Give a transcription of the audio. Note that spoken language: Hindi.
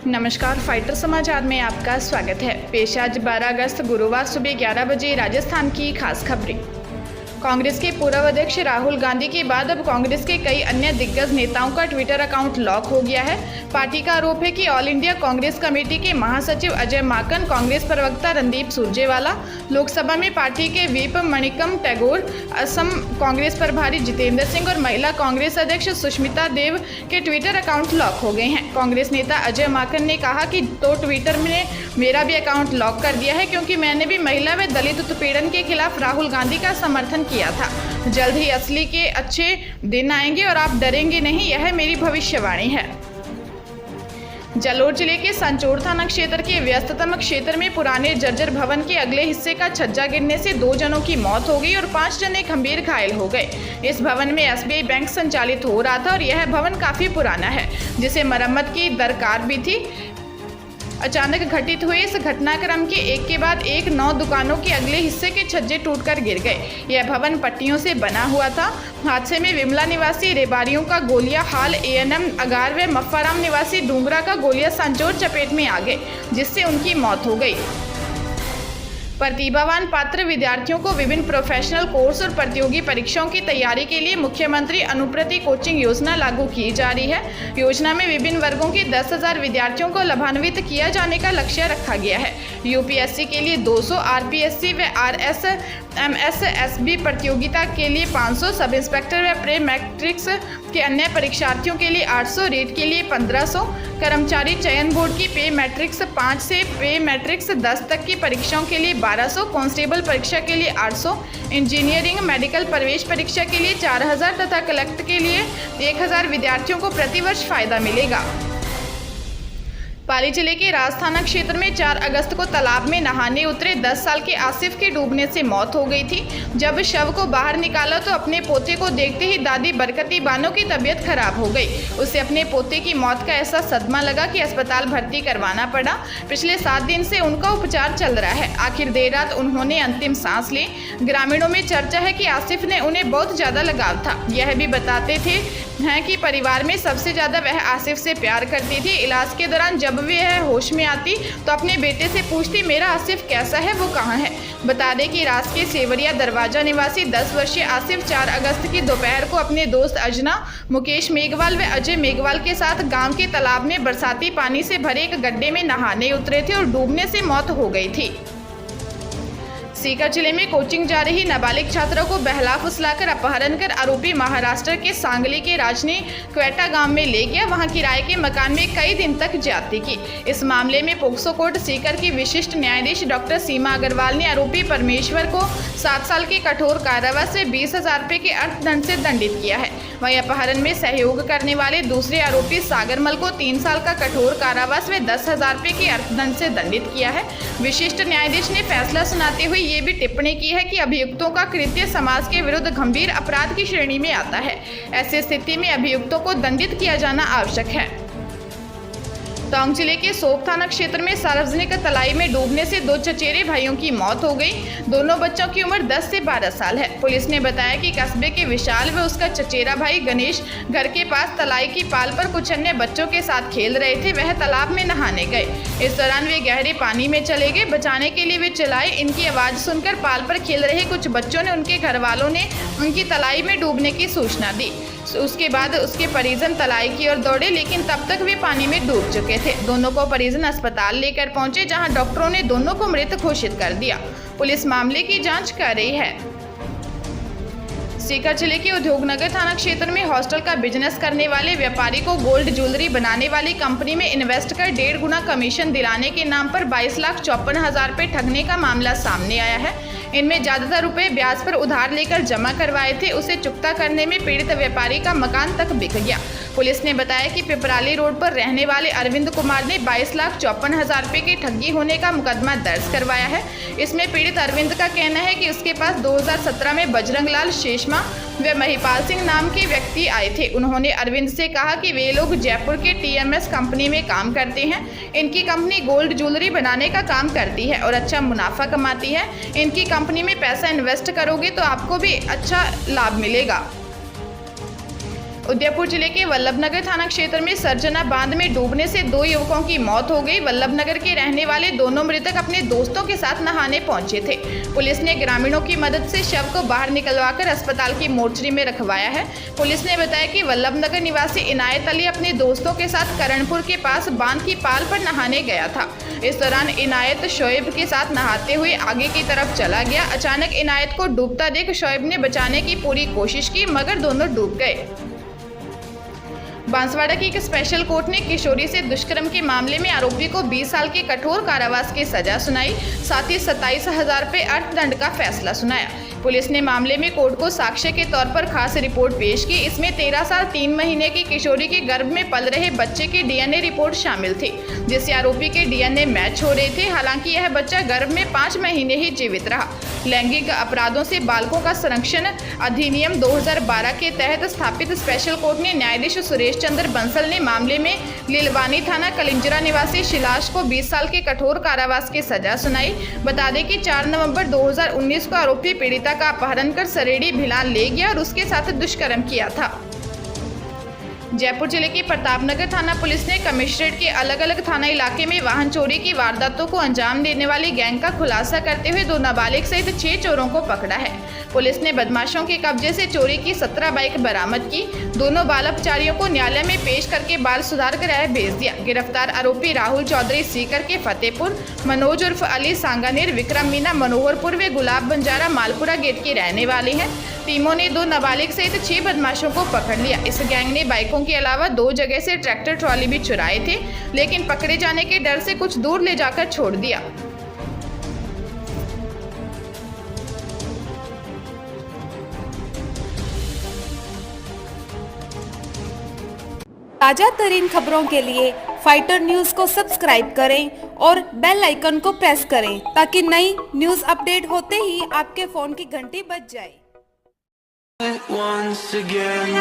नमस्कार, फाइटर समाचार में आपका स्वागत है। पेश आज 12 अगस्त गुरुवार सुबह 11 बजे राजस्थान की खास खबरें। कांग्रेस के पूर्व अध्यक्ष राहुल गांधी के बाद अब कांग्रेस के कई अन्य दिग्गज नेताओं का ट्विटर अकाउंट लॉक हो गया है। पार्टी का आरोप है कि ऑल इंडिया कांग्रेस कमेटी के महासचिव अजय माकन, कांग्रेस प्रवक्ता रणदीप सुरजेवाला, लोकसभा में पार्टी के व्हीप मणिकम टैगोर, असम कांग्रेस प्रभारी जितेंद्र सिंह और महिला कांग्रेस अध्यक्ष सुष्मिता देव के ट्विटर अकाउंट लॉक हो गए हैं। कांग्रेस नेता अजय माकन ने कहा कि ट्विटर ने मेरा भी अकाउंट लॉक कर दिया है क्योंकि मैंने भी महिला व दलित उत्पीड़न के खिलाफ राहुल गांधी का समर्थन किया था। जल्द ही असली के अच्छे दिन आएंगे और आप डरेंगे नहीं, यह मेरी भविष्यवाणी है। जालोर जिले के संचोर थाना क्षेत्र के व्यस्ततम क्षेत्र में पुराने जर्जर भवन के अगले हिस्से का छज्जा गिरने से 2 जनों की मौत हो गई और 5 जने गंभीर घायल हो गए। इस भवन में SBI बैंक संचालित हो रहा था और यह भवन काफी पुराना है जिसे मरम्मत की दरकार भी थी। अचानक घटित हुए इस घटनाक्रम के एक के बाद एक 9 दुकानों के अगले हिस्से के छज्जे टूटकर गिर गए। यह भवन पट्टियों से बना हुआ था। हादसे में विमला निवासी रेबारियों का गोलिया हाल, ANM अगार व मफ्फाराम निवासी डूंगरा का गोलिया संचोर चपेट में आ गए जिससे उनकी मौत हो गई। प्रतिभावान पात्र विद्यार्थियों को विभिन्न प्रोफेशनल कोर्स और प्रतियोगी परीक्षाओं की तैयारी के लिए मुख्यमंत्री अनुप्रति कोचिंग योजना लागू की जा रही है। योजना में विभिन्न वर्गों के 10,000 विद्यार्थियों को लाभान्वित किया जाने का लक्ष्य रखा गया है। UPSC के लिए 200, RPSC व RSMS SB प्रतियोगिता के लिए 500, सब इंस्पेक्टर व प्री मैट्रिक्स के अन्य परीक्षार्थियों के लिए 800, रीट के लिए 1500, कर्मचारी चयन बोर्ड की पे मैट्रिक्स 5 से पे मैट्रिक्स 10 तक की परीक्षाओं के लिए 1200, कांस्टेबल परीक्षा के लिए 800, इंजीनियरिंग मेडिकल प्रवेश परीक्षा के लिए 4000 तथा कलेक्टर के लिए 1000 विद्यार्थियों को प्रतिवर्ष फायदा मिलेगा। पाली जिले के राज थाना क्षेत्र में 4 अगस्त को तालाब में नहाने उतरे 10 साल के आसिफ के डूबने से मौत हो गई थी। जब शव को बाहर निकाला तो अपने पोते को देखते ही दादी बरकती बानो की तबीयत खराब हो गई। उसे अपने पोते की मौत का ऐसा सदमा लगा कि अस्पताल भर्ती करवाना पड़ा। पिछले 7 दिन से उनका उपचार चल रहा है। आखिर देर रात उन्होंने अंतिम सांस ली। ग्रामीणों में चर्चा है कि आसिफ ने उन्हें बहुत ज्यादा लगाव था। यह भी बताते थे कि परिवार में सबसे ज्यादा वह आसिफ से प्यार करती थी। इलाज के दौरान जब वह होश में आती तो अपने बेटे से पूछती, मेरा आसिफ कैसा है, वो कहाँ है। बता दें कि रास के सेवरिया दरवाजा निवासी 10 वर्षीय आसिफ 4 अगस्त की दोपहर को अपने दोस्त अजना, मुकेश मेघवाल व अजय मेघवाल के साथ गांव के तालाब में बरसाती पानी से भरे एक गड्ढे में नहाने उतरे थे और डूबने से मौत हो गई थी। सीकर जिले में कोचिंग जा रही नाबालिग छात्रों को बहला फुसलाकर अपहरण कर आरोपी महाराष्ट्र के सांगली के राजनी क्वेटा गांव में ले गया। वहां किराए के मकान में कई दिन तक ज्यादती की। इस मामले में पोक्सो कोर्ट सीकर की विशिष्ट न्यायाधीश डॉक्टर सीमा अग्रवाल ने आरोपी परमेश्वर को 7 साल के कठोर कारावास से 20,000 रुपये के अर्थदंड से दंडित किया है। वहीं अपहरण में सहयोग करने वाले दूसरे आरोपी सागरमल को 3 साल का कठोर कारावास व 10,000 रुपये के अर्थदंड से दंडित किया है। विशिष्ट न्यायाधीश ने फैसला सुनाते हुए ये भी टिप्पणी की है कि अभियुक्तों का कृत्य समाज के विरुद्ध गंभीर अपराध की श्रेणी में आता है। ऐसी स्थिति में अभियुक्तों को दंडित किया जाना आवश्यक है। टोंक जिले के सोप थाना क्षेत्र में सार्वजनिक तलाई में डूबने से 2 चचेरे भाइयों की मौत हो गई। दोनों बच्चों की उम्र 10 से 12 साल है। पुलिस ने बताया कि कस्बे के विशाल व उसका चचेरा भाई गणेश घर के पास तलाई की पाल पर कुछ अन्य बच्चों के साथ खेल रहे थे। वह तालाब में नहाने गए। इस दौरान वे गहरे पानी में चले गए। बचाने के लिए वे चिल्लाए। इनकी आवाज सुनकर पाल पर खेल रहे कुछ बच्चों ने उनके घर वालों ने उनकी तलाई में डूबने की सूचना दी। उसके बाद उसके परिजन तलाई की ओर दौड़े, लेकिन तब तक वे पानी में डूब चुके थे। दोनों को परिजन अस्पताल लेकर पहुंचे, जहां डॉक्टरों ने दोनों को मृत घोषित कर दिया। पुलिस मामले की जांच कर रही है। सीकर जिले के उद्योगनगर थाना क्षेत्र में हॉस्टल का बिजनेस करने वाले व्यापारी को गोल्ड ज्वेलरी बनाने वाली कंपनी में इन्वेस्ट कर 1.5 गुना कमीशन दिलाने के नाम पर 22,54,000 रुपये ठगने का मामला सामने आया है। इनमें ज्यादातर रुपए ब्याज पर उधार लेकर जमा करवाए थे। उसे चुकता करने में पीड़ित व्यापारी का मकान तक बिक गया। पुलिस ने बताया कि पिपराली रोड पर रहने वाले अरविंद कुमार ने 22,54,000 रुपये की ठगी होने का मुकदमा दर्ज करवाया है। इसमें पीड़ित अरविंद का कहना है कि उसके पास 2017 में बजरंग लाल शेषमा व महिपाल सिंह नाम के व्यक्ति आए थे। उन्होंने अरविंद से कहा कि वे लोग जयपुर के TMS कंपनी में काम करते हैं। इनकी कंपनी गोल्ड ज्वेलरी बनाने का काम करती है और अच्छा मुनाफा कमाती है। इनकी कंपनी में पैसा इन्वेस्ट करोगे तो आपको भी अच्छा लाभ मिलेगा। उदयपुर जिले के वल्लभनगर थाना क्षेत्र में सरजना बांध में डूबने से 2 युवकों की मौत हो गई। वल्लभनगर के रहने वाले दोनों मृतक अपने दोस्तों के साथ नहाने पहुंचे थे। पुलिस ने ग्रामीणों की मदद से शव को बाहर निकलवाकर अस्पताल की मोर्चरी में रखवाया है। पुलिस ने बताया कि वल्लभनगर निवासी इनायत अली अपने दोस्तों के साथ करणपुर के पास बांध की पाल पर नहाने गया था। इस दौरान इनायत शोएब के साथ नहाते हुए आगे की तरफ चला गया। अचानक इनायत को डूबता देख शोएब ने बचाने की पूरी कोशिश की, मगर दोनों डूब गए। बांसवाड़ा की एक स्पेशल कोर्ट ने किशोरी से दुष्कर्म के मामले में आरोपी को 20 साल के कठोर कारावास की सजा सुनाई, साथ ही 27,000 रुपये अर्थदंड का फैसला सुनाया। पुलिस ने मामले में कोर्ट को साक्ष्य के तौर पर खास रिपोर्ट पेश की। इसमें 13 साल 3 महीने की किशोरी के गर्भ में पल रहे बच्चे की डीएनए रिपोर्ट शामिल थी, जिससे आरोपी के डीएनए मैच हो रहे थे। हालांकि यह बच्चा गर्भ में 5 महीने ही जीवित रहा। लैंगिक अपराधों से बालकों का संरक्षण अधिनियम 2012 के तहत स्थापित स्पेशल कोर्ट ने न्यायाधीश सुरेश चंद्र बंसल ने मामले में लिलवानी थाना कलिंजरा निवासी शिलाश को 20 साल के कठोर कारावास की सजा सुनाई। बता दें कि 4 नवंबर 2019 को आरोपी पीड़िता का अपहरण कर सरेड़ी भिलान ले गया और उसके साथ दुष्कर्म किया था। जयपुर जिले की प्रतापनगर थाना पुलिस ने कमिश्नरेट के अलग अलग थाना इलाके में वाहन चोरी की वारदातों को अंजाम देने वाली गैंग का खुलासा करते हुए 2 नाबालिग सहित 6 चोरों को पकड़ा है। पुलिस ने बदमाशों के कब्जे से चोरी की 17 बाइक बरामद की। दोनों बाल अपचारियों को न्यायालय में पेश करके बाल सुधार गृह भेज दिया। गिरफ्तार आरोपी राहुल चौधरी सीकर के फतेहपुर, मनोज उर्फ अली सांगानेर, विक्रम मीना मनोहरपुर व गुलाब बंजारा मालपुरा गेट के रहने वाले हैं। टीमों ने 2 नाबालिग सहित 6 बदमाशों को पकड़ लिया। इस गैंग ने बाइकों के अलावा 2 जगह से ट्रैक्टर ट्रॉली भी चुराए थे, लेकिन पकड़े जाने के डर से कुछ दूर ले जाकर छोड़ दिया। ताजा तरीन खबरों के लिए फाइटर न्यूज को सब्सक्राइब करें और बेल आइकन को प्रेस करें ताकि नई न्यूज अपडेट होते ही आपके फोन की घंटी बज जाए। Once again